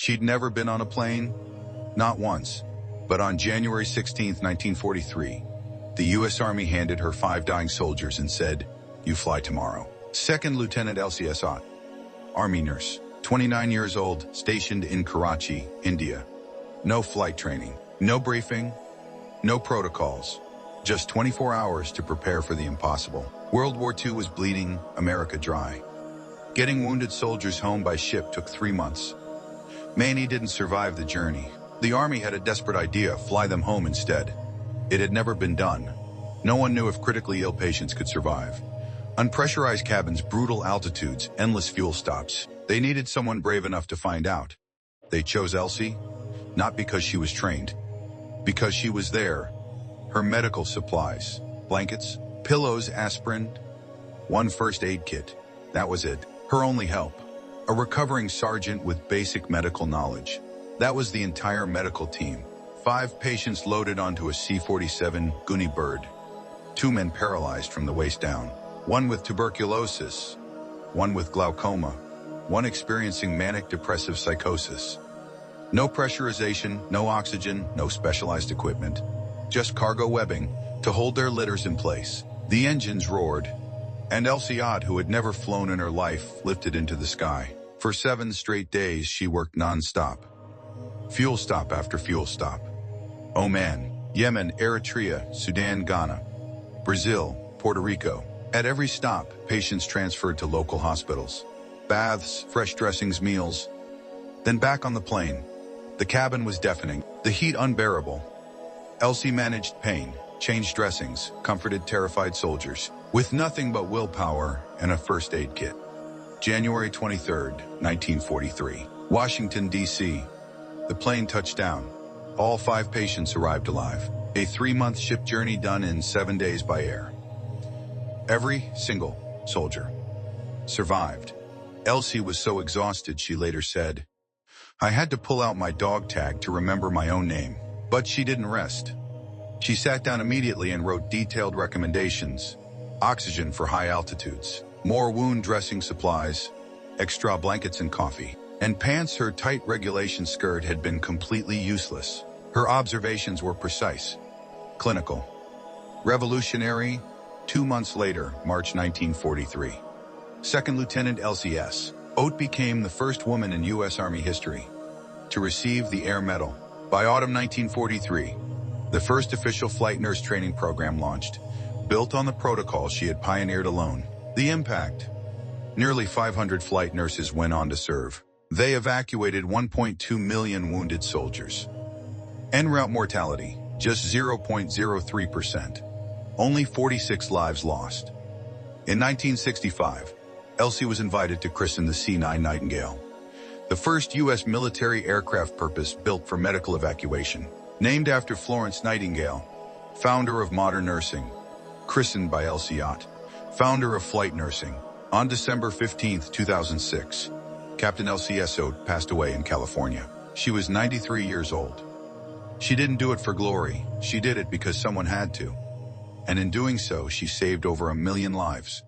She'd never been on a plane, not once. But on January 16, 1943, the U.S. Army handed her 5 dying soldiers and said, "You fly tomorrow." Second Lieutenant Elsie Assaat, Army nurse, 29 years old, stationed in Karachi, India. No flight training, no briefing, no protocols. Just 24 hours to prepare for the impossible. World War II was bleeding America dry. Getting wounded soldiers home by ship took 3 months. Many didn't survive the journey. The Army had a desperate idea: fly them home instead. It had never been done. No one knew if critically ill patients could survive. Unpressurized cabins, brutal altitudes, endless fuel stops. They needed someone brave enough to find out. They chose Elsie, not because she was trained, because she was there. Her medical supplies, blankets, pillows, aspirin, 1 first aid kit. That was it. Her only help. A recovering sergeant with basic medical knowledge. That was the entire medical team. 5 patients loaded onto a C-47 Gunny Bird. 2 men paralyzed from the waist down. 1 with tuberculosis. 1 with glaucoma. 1 experiencing manic depressive psychosis. No pressurization, no oxygen, no specialized equipment. Just cargo webbing to hold their litters in place. The engines roared, and Elsie Assaat, who had never flown in her life, lifted into the sky. For 7 straight days, she worked non-stop. Fuel stop after fuel stop. Oman, Yemen, Eritrea, Sudan, Ghana, Brazil, Puerto Rico. At every stop, patients transferred to local hospitals. Baths, fresh dressings, meals. Then back on the plane. The cabin was deafening, the heat unbearable. Elsie managed pain, changed dressings, comforted terrified soldiers, with nothing but willpower and a first aid kit. January 23, 1943, Washington, D.C. The plane touched down. All 5 patients arrived alive. A 3-month ship journey done in 7 days by air. Every single soldier survived. Elsie was so exhausted, she later said, "I had to pull out my dog tag to remember my own name." But she didn't rest. She sat down immediately and wrote detailed recommendations. Oxygen for high altitudes, more wound dressing supplies, extra blankets and coffee. And pants. Her tight regulation skirt had been completely useless. Her observations were precise, clinical, revolutionary. 2 months later, March 1943. Second Lieutenant Elsie Assaat became the first woman in U.S. Army history to receive the Air Medal. By autumn 1943, the first official flight nurse training program launched, built on the protocol she had pioneered alone. The impact: nearly 500 flight nurses went on to serve. They evacuated 1.2 million wounded soldiers. En route mortality, just 0.03%. Only 46 lives lost. In 1965, Elsie was invited to christen the C-9 Nightingale, the first U.S. military aircraft purpose-built for medical evacuation. Named after Florence Nightingale, founder of modern nursing. Christened by Elsie Assaat, founder of flight nursing. On December 15, 2006, Captain Elsie Assaat passed away in California. She was 93 years old. She didn't do it for glory. She did it because someone had to. And in doing so, she saved over 1 million lives.